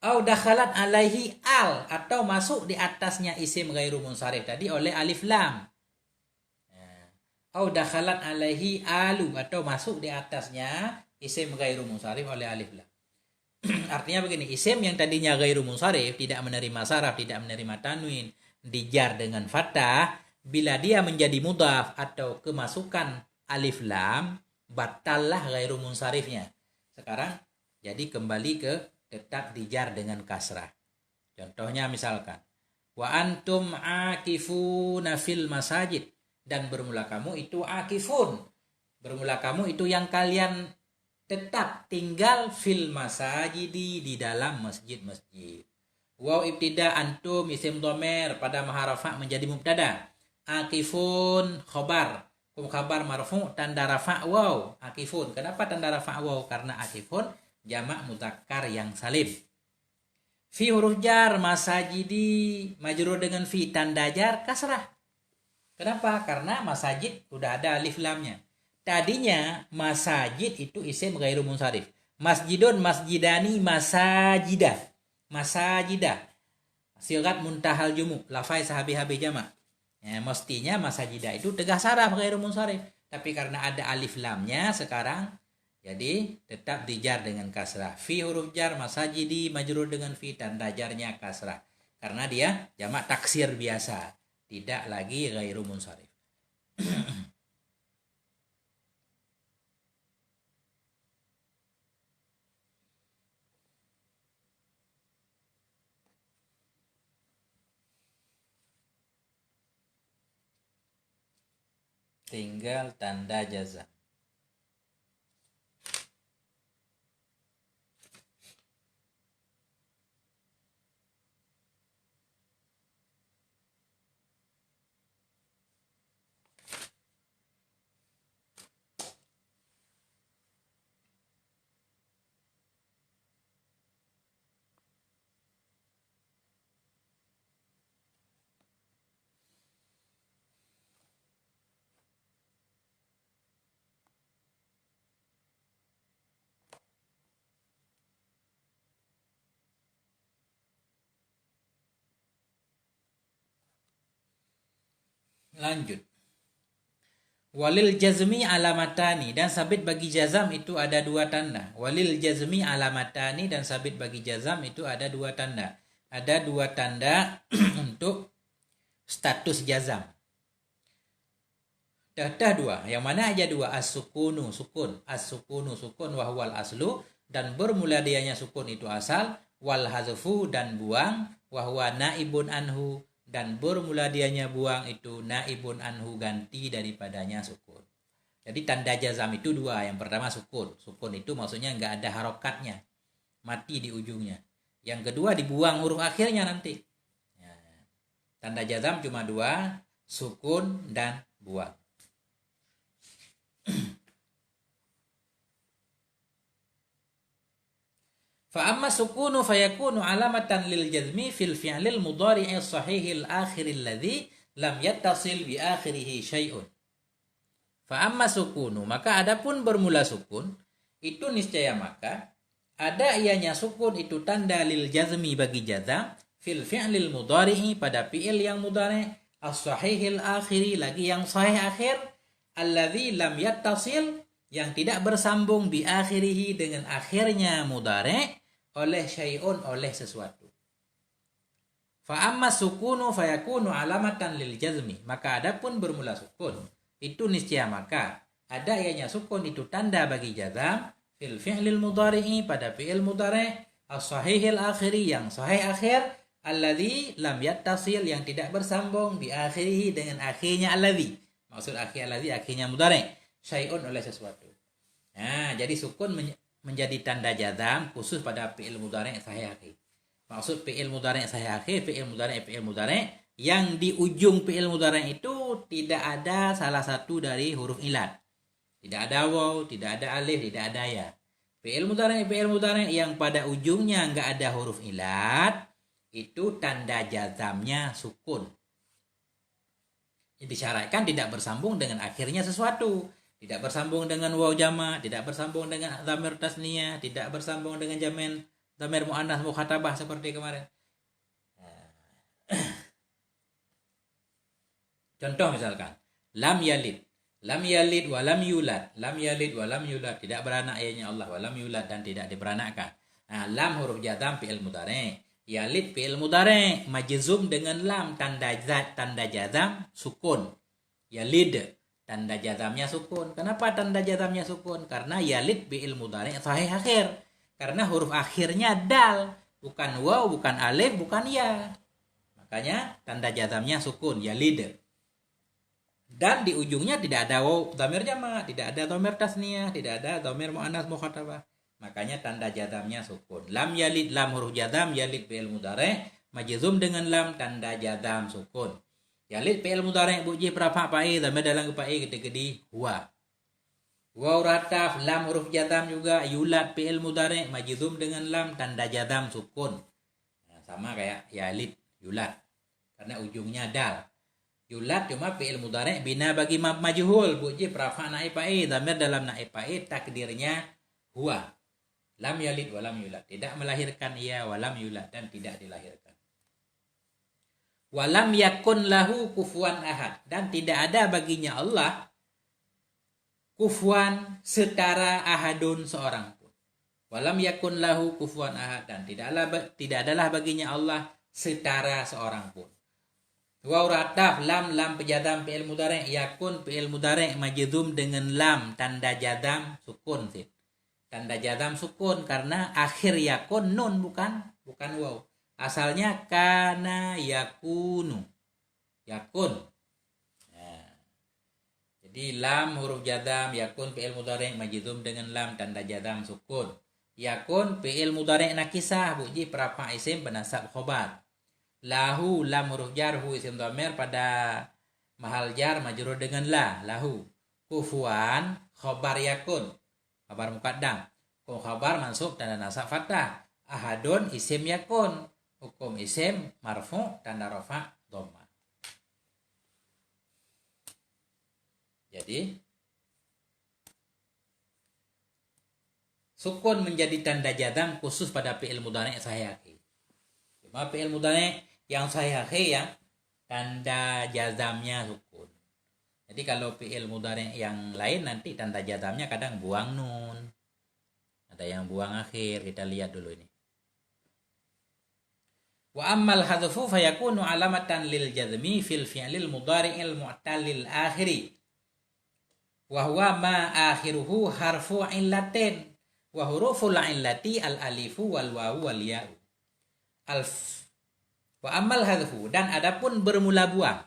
[SPEAKER 1] Au dakhalat alaihi al, atau masuk di atasnya isim ghairu munsharif tadi oleh alif lam. Au dakhalat alaihi alu, atau masuk di atasnya isim ghairu munsharif oleh alif lam. Artinya begini, isim yang tadinya ghairu munsharif, tidak menerima saraf, tidak menerima tanwin, dijar dengan fathah, bila dia menjadi mudhaf atau kemasukan alif lam, batallah ghairu munsharifnya. Sekarang jadi kembali ke tetap dijar dengan kasrah. Contohnya misalkan, wa antum akifuna fil masajid, dan bermula kamu itu akifun. Bermula kamu itu yang kalian tetap tinggal fil masajidi, di dalam masjid-masjid. Waw ibtida antum isim domer pada maharafa menjadi mubtada. Akifun khobar. Khabar marfu tanda rafa waw. Akifun. Kenapa tanda rafa waw? Karena akifun jamak mudzakkar yang salim. Fi huruf jar masajidi majrur dengan fi, tanda jar kasrah. Kenapa? Karena masajid sudah ada alif lamnya. Tadinya masajid itu isim ghairu munsharif. Masjidun, masjidani, masajidah. Masajidah. Sigat muntahal jumu, lafai sahabi-habi jamak. Ya, mestinya masajidah itu tegah saraf ghairu munsharif. Tapi karena ada alif lamnya sekarang, jadi tetap dijar dengan kasrah. Fi huruf jar masajidi majrur dengan fi, tanda jarnya kasrah. Karena dia jamak taksir biasa, tidak lagi ghairu munsharif. Tinggal tanda jazam. Lanjut. Walil jazmi alamatani, dan sabit bagi jazam itu ada dua tanda. Walil jazmi alamatani, dan sabit bagi jazam itu ada dua tanda. Ada dua tanda untuk status jazam. Dah dua. Yang mana aja dua? As-sukunu, sukun. As-sukunu, sukun, wahwal aslu, dan bermula dianya sukun itu asal. Wal hazfu, dan buang. Wahwa naibun anhu, dan bermula dianya buang itu naibun anhu, ganti daripadanya sukun. Jadi tanda jazam itu dua. Yang pertama sukun. Sukun itu maksudnya nggak ada harokatnya, mati di ujungnya. Yang kedua dibuang huruf akhirnya nanti. Ya. Tanda jazam cuma dua, sukun dan buang. Fa amma sukunu fayakunu alamatan lil jazmi fil fi'lil mudhari'i sahihil akhiril ladzi lam yattasil bi akhirih syai'un. Fa amma sukunu, maka adapun bermula sukun itu niscaya maka ada ianya sukun itu tanda lil jazmi bagi jazam fil fi'lil mudhari'i pada fi'il yang mudhari' as-sahihil akhiri, lagi yang sahih akhir, alladzi lam yattasil, yang tidak bersambung bi akhirih dengan akhirnya mudhari' oleh syai'un, oleh sesuatu. Fa amma sukunu fayakunu alamatan lil jazmi, maka adapun bermula sukun itu niscaya maka ada ianya sukun itu tanda bagi jazam fil fi'lil mudhari'i pada fi'il mudhari' as-sahihil akhiri, yang sahih akhir, alladzi lam yattasil, yang tidak bersambung bi akhirih dengan akhirnya alladzi. Maksud akhir alladzi akhirnya mudhari', syai'un, oleh sesuatu. Nah, jadi sukun menjadi tanda jazam khusus pada fi'il mudhari' sahih akhir. Maksud fi'il mudhari' sahih akhir, fi'il mudhari' yang di ujung fi'il mudhari' itu tidak ada salah satu dari huruf ilat. Tidak ada waw, tidak ada alif, tidak ada ya. Fi'il mudhari' yang pada ujungnya enggak ada huruf ilat, itu tanda jazamnya sukun. Disyaratkan tidak bersambung dengan akhirnya sesuatu. Tidak bersambung dengan waw jama, tidak bersambung dengan dhamir tasniyah, tidak bersambung dengan jamin dhamir muannas mukhatabah seperti kemarin. Contoh misalkan, lam yalid wa lam yulad, lam yalid wa lam yulad, tidak beranak ianya Allah, wa lam yulad, dan tidak diberanakkan. Nah, lam huruf jazam fi'il mudhari', Yalid fi'il mudhari' majzum dengan lam, tanda jazam sukun. Yalid, tanda jazamnya sukun. Kenapa tanda jazamnya sukun? Karena yalid fi'il mudhari' sahih akhir. Karena huruf akhirnya dal, bukan waw, bukan alif, bukan ya. Makanya tanda jazamnya sukun, yalid. Dan di ujungnya tidak ada waw dhamir jamak, tidak ada dhamir tasniyah, tidak ada dhamir muannas mukhatabah. Makanya tanda jazamnya sukun. Lam yalid, lam huruf jazam, yalid fi'il mudhari' majzum dengan lam, tanda jazam sukun. Yalid fi'il mudhari' buji prafa pa'i, dhamir dalam pa'i gede-gede huwa. Waw rataf, lam huruf jazam juga, yulad fi'il mudhari' majzum dengan lam, tanda jazam sukun. Nah, sama kayak yalid, yulad. Karena ujungnya dal. Yulad cuma fi'il mudhari' bina bagi majhul, buji prafa naib pa'i, dhamir dalam naib pa'i takdirnya huwa. Lam yalid walam yulad, tidak melahirkan ia, walam yulad, dan tidak dilahirkan. Walam yakun lahu kufuwan ahad, dan tidak ada baginya Allah kufuwan setara ahadun seorang pun. Walam yakun lahu kufuwan ahad, dan tidak adalah baginya Allah setara seorang pun. Waw rataf, lam pejazam fi'il mudhari', yakun fi'il mudhari' majzum dengan lam, tanda jazam sukun sih. Tanda jazam sukun karena akhir yakun nun, bukan waw. Asalnya kana yakunu, yakun. Nah, jadi lam huruf jazam, yakun fi'il mudhari' majzum dengan lam, tanda jazam sukun. Yakun fi'il mudhari' nakisah, buji prafa isim penasab khobar. Lahu, lam huruf jar, hu isim dhamir pada mahal jar majrur dengan la, lahu. Kufuan khobar yakun, khabar muqaddam. Khabar mansub tanda nasab fathah. Ahadun isim yakun, hukum isim marfu tanda rafa dhamma. Jadi sukun menjadi tanda jazam khusus pada fi'il mudhari' sahih akhir. Cuma fi'il mudhari' yang sahih akhir yang tanda jazamnya sukun. Jadi kalau fi'il mudhari' yang lain nanti tanda jazamnya kadang buang nun. Ada yang buang akhir, kita lihat dulu ini. Wa ammal hadfu fayakunu alamatan lil jazmi fil fi'lil mudhari'il mu'tallil akhiri. Wa huwa ma akhiruhu harfu illatin wa huruful illati al alifu wal wawu wal ya'u. Wa ammal hadfu, dan adapun bermula buang.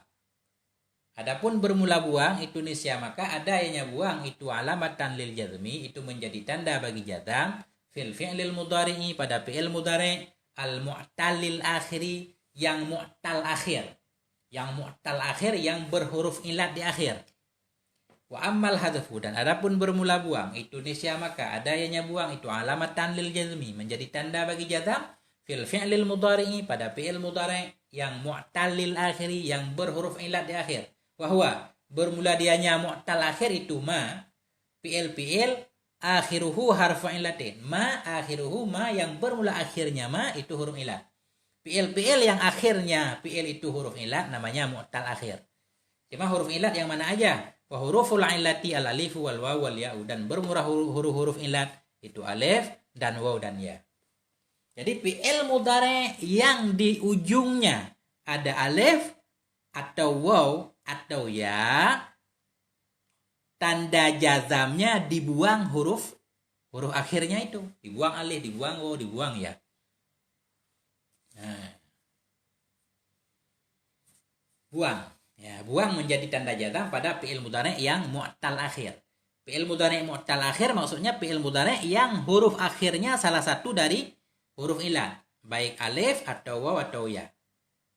[SPEAKER 1] Adapun bermula buang itu nisya, maka adanya buang itu alamatan lil jazmi, itu menjadi tanda bagi jazam fil fi'lil mudhari'i pada fi'il mudhari' al mu'tallil akhiri, yang mu'tal akhir. Yang mu'tal akhir yang berhuruf ilat di akhir. Wa ammal hadfu, dan adapun bermula buang itu nisya, maka adanya buang itu alamatan lil jazmi, menjadi tanda bagi jazam fil fi'lil mudhari'i pada fi'il mudhari' yang mu'tallil akhiri, yang berhuruf ilat di akhir. Wahwa, bermula dianya mu'tal akhir itu ma, fi'il akhiruhu harfu illatin. Ma akhiruhu, ma yang bermula akhirnya ma itu huruf ilat. Fi'il yang akhirnya fi'il itu huruf ilat namanya mu'tal akhir. Cuma huruf ilat yang mana aja? Wa huruful illati al alifu wal wawu wal ya'u, dan bermula huruf ilat itu alif dan waw dan ya. Jadi fi'il mudhari' yang di ujungnya ada alif atau waw atau ya, tanda jazamnya dibuang huruf akhirnya itu, dibuang alif, dibuang waw, dibuang ya. Nah, buang menjadi tanda jazam pada fi'il mudhari' yang mu'tal akhir. Fi'il mudhari' mu'tal akhir maksudnya fi'il mudhari' yang huruf akhirnya salah satu dari huruf ilat, baik alif atau waw atau ya.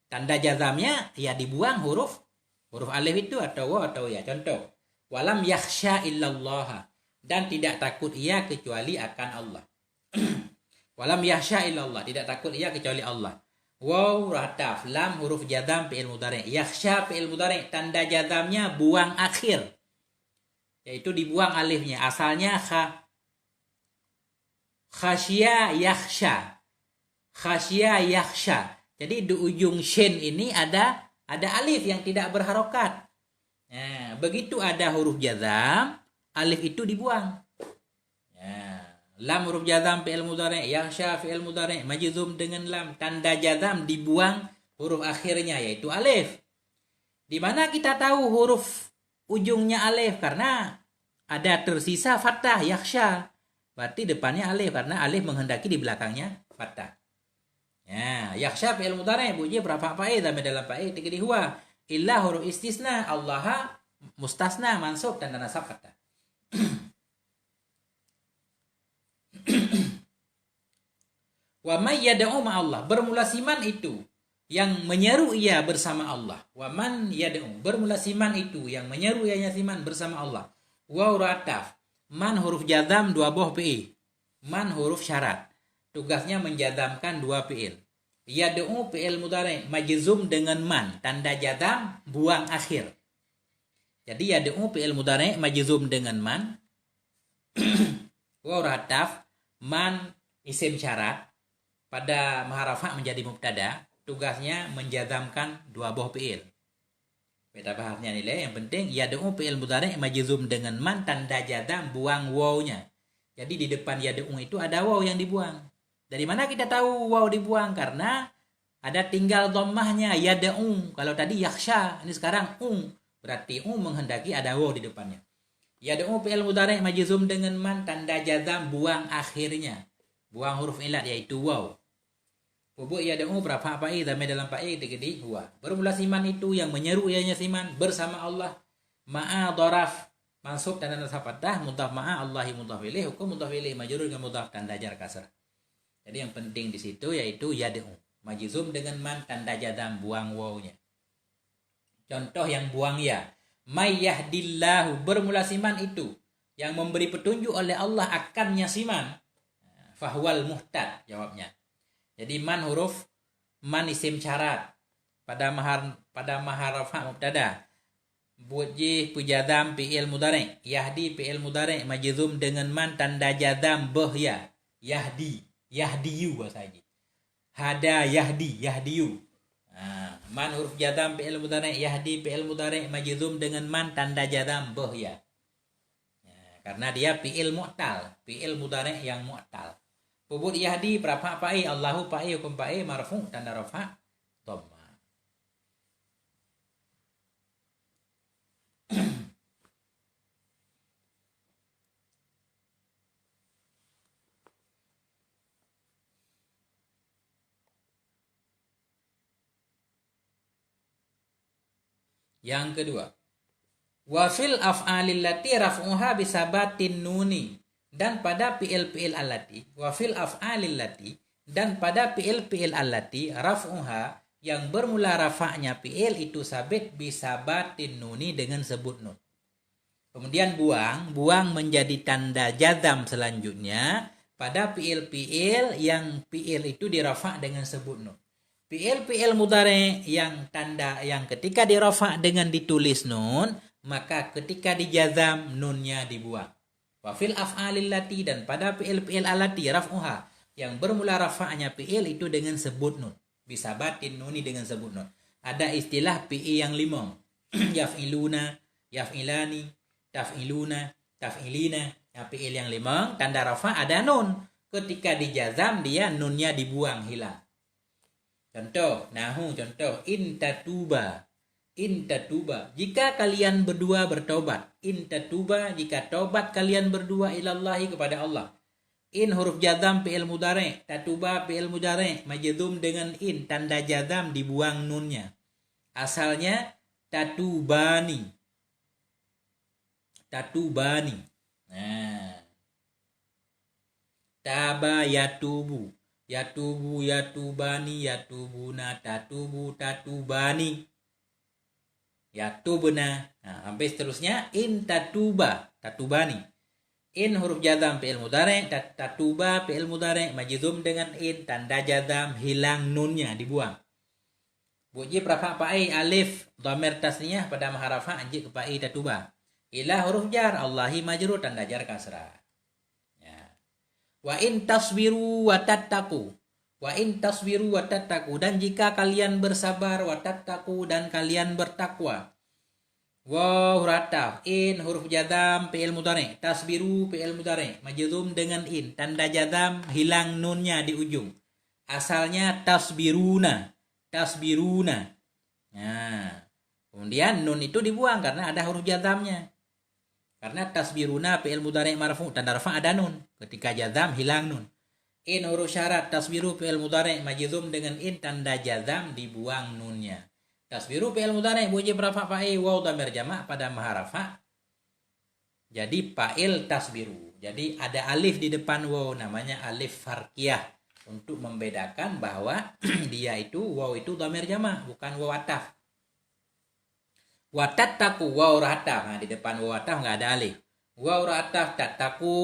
[SPEAKER 1] Tanda jazamnya ya dibuang huruf alif itu atau waw atau ya. Contoh, walam yakhsha illallah, dan tidak takut ia kecuali akan Allah. Walam yakhsha illallah, tidak takut ia kecuali Allah. Waw rataf, lam huruf jazam fi'il mudhari'. Yakhsha fi'il mudhari', tanda jazamnya buang akhir, yaitu dibuang alifnya. Asalnya khasya yakhsha. Khasya yakhsha. Jadi di ujung shin ini ada alif yang tidak berharokat. Nah, begitu ada huruf jazam, alif itu dibuang. Nah, Lam huruf jazam fi'il mudhari', yakhsha fi'il mudhari', majzum dengan lam. Tanda jazam dibuang huruf akhirnya yaitu alif. Di mana kita tahu huruf ujungnya alif? Karena ada tersisa fathah yakhsha. Berarti depannya alif karena alif menghendaki di belakangnya fathah. Ya, yakhsha fi'il mudhari' bunyi berapa fa'i dalam fa'i tigri huwa. Illa huruf istisna Allah mustasna mansub tanda nasab fathah. Wa may yad'u ma'allah, bermula siman itu yang menyeru ia bersama Allah. Wa man yad'u, bermula siman itu yang menyeru ia siman bersama Allah. Wa urataf, man huruf jazam dua buah fi'il. Man huruf syarat. Tugasnya menjazamkan dua fi'il. Yad'u fi'il mudhari' majzum dengan man, tanda jazam buang akhir. Jadi yad'u fi'il mudhari' majzum dengan man. Wa urataf, man isim syarat pada maharafa menjadi mubtada, tugasnya menjazamkan dua buah fi'il. Beda bahasnya nilai, yang penting yad'u fi'il mudhari' majzum dengan man, tanda jazam buang wawnya. Jadi di depan yad'u itu ada waw yang dibuang. Dari mana kita tahu waw dibuang? Karena ada tinggal dhammahnya yad'u. Kalau tadi yakhsha, ini sekarang berarti menghendaki ada waw di depannya. Yad'u fi'il mudhari' majzum dengan man, tanda jazam buang akhirnya. Buang huruf ilat yaitu waw. Hubuk yad'u berapa fa'i damai dalam fa'i digedi huwa. Bermula siman itu yang menyeru ianya siman bersama Allah. Ma'a dharaf mansub tanda nasab fathah, mudhaf ma'a Allahi mudhaf ilaih, hukum mudhaf ilaih majrur dengan mudhaf tanda jar kasrah. Jadi yang penting di situ yaitu yad'u majzum dengan man, tanda jazam buang wawnya. Contoh yang buang ya. May yahdillahu, bermula siman itu yang memberi petunjuk oleh Allah akannya siman. Fahwal muhtad jawabnya. Jadi man huruf man isim syarat pada maharafa mubtada. Buji pujadam fi'il mudhari', yahdi fi'il mudhari' majzum dengan man, tanda jazam bahya. Yahdi, yahdiyu bahasa lagi. Hada yahdi, yahdiyu. Man huruf jazam fi'il mudhari', yahdi fi'il mudhari' majzum dengan man, tanda jazam bahya. Karena dia fi'il mu'tal, fi'il mudhari' yang mu'tal. Hubud yahdi berapa fa'i, Allahu fa'i, hukum fa'i, marfu' tanda rafa' dhamma. Yang kedua, wa fil af'alil lati raf'uha bisabatin nuni, dan pada fi'il-fi'il allati, wa fil af'alil lati, dan pada fi'il-fi'il allati raf'uha yang bermula rafa'nya fi'il itu sabit bisabatin nuni dengan sebut nun. Kemudian buang menjadi tanda jazam selanjutnya pada fi'il-fi'il yang fi'il itu dirafa' dengan sebut nun. Fi'il mudhari' yang ketika dirafa' dengan ditulis nun, maka ketika dijazam nunnya dibuang. Wa fil af'alil lati, dan pada fi'il allati raf'uha yang bermula rafa'nya fi'il itu dengan sebut nun. Bisa batin nuni dengan sebut nun. Ada istilah fi'il yang 5. Yaf'iluna, yaf'ilani, taf'iluna, taf'ilina. Fi'il yang 5 tanda rafa' ada nun. Ketika dijazam dia nunnya dibuang, hilang. Contoh, intatuba. Jika kalian berdua bertobat. Intatuba, jika tobat kalian berdua ilallahi kepada Allah. In huruf jazam fi'il mudhari', tatuba fi'il mudhari', majzum dengan in, tanda jazam dibuang nunnya. Asalnya tatubani. Nah. Taba yatubu. Yatubu, yatubani, yatubuna, tatubu, tatubani, yatubna. Nah, sampai seterusnya in tatuba, tatubani. In huruf jazam fi'il mudhari', tatuba fi'il mudhari', majzum dengan in, tanda jazam hilang nunnya dibuang. Buji berapa fa'i alif dhamir tasniyah pada maharafa anjik fa'i tatuba. Ila huruf jar Allahi majrur tanda jar kasrah. Wa in tasbiru wa tattaqu. Dan jika kalian bersabar wa tattaqu, dan kalian bertakwa. Waw huruf ataf, in huruf jazam fi'il mudhari, tasbiru fi'il mudhari, majzum dengan in, tanda jazam hilang nunnya di ujung. Asalnya tasbiruna, tasbiruna. Nah, kemudian nun itu dibuang karena ada huruf jazamnya. Karena tasbiruna fi'il mudhari marfu, tanda rafa ada nun. Ketika jazam hilang nun. In huruf syarat, tasbiru fi'il mudhari majzum dengan in, tanda jazam dibuang nunnya. Tasbiru fi'il mudhari wajib rafa fa'il waw dhamir jamak pada maha rafa. Jadi fa'il tasbiru. Jadi ada alif di depan waw, namanya alif farqiyah, untuk membedakan bahwa dia itu waw itu dhamir jamak, bukan waw ataf. Wa tattaku waw ataf. Nah, di depan waw ataf enggak ada alif. Waw ataf tattaku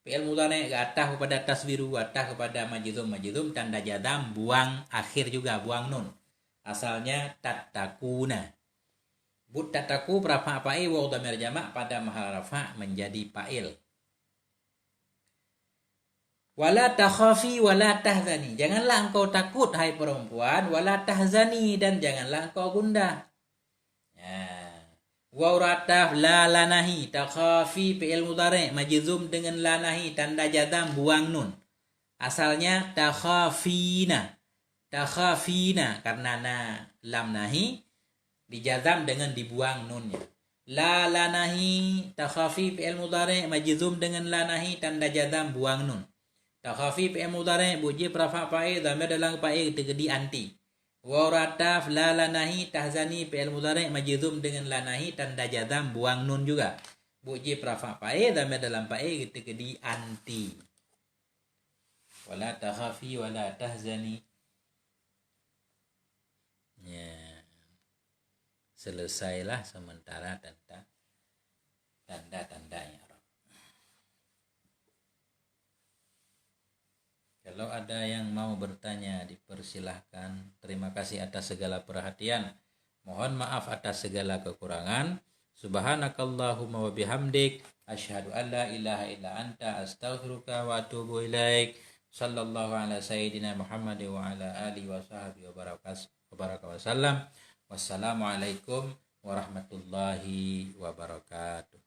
[SPEAKER 1] fi'il mudhari ataf kepada tasbiru, ataf kepada majzum tanda jazam buang akhir juga, buang nun. Asalnya tattakuna. But tattaku rafa fa'il waw dhamir jamak pada mahal rafa menjadi fa'il. Wala takhafi wala tahzani. Janganlah engkau takut hai perempuan, wala tahzani, dan janganlah engkau gundah. Ya. Waw rataf la lanahi, takhafi fi'il mudhari majzum dengan lanahi, tanda jazam buang nun. Asalnya takhafina. Takhafina, karena lam nahi dijazam dengan dibuang nunnya. La lanahi, takhafi fi'il mudhari majzum dengan lanahi, tanda jazam buang nun. Takhafi fi'il mudhari wajib rafa fa'il dhamir dalam fa'il tegedi anti. Waw rataf la lanahi, tahzani fi'il mudhari majzum dengan lanahi, tanda jazam buang nun juga. Wajib rafa fa'il dhamir dalam fa'il tegedi anti. Wala takhafi wala tahzani. Ya. Selesailah sementara tanda-tandanya. Kalau ada yang mau bertanya, dipersilahkan. Terima kasih atas segala perhatian. Mohon maaf atas segala kekurangan. Subhanakallahumma wa bihamdik, asyhadu an la ilaha illa anta, astaghfiruka wa atubu ilaik. Sallallahu ala sayyidina Muhammad wa ala alihi wa sahbihi wa baraka wasallam. Wassalamualaikum warahmatullahi wabarakatuh.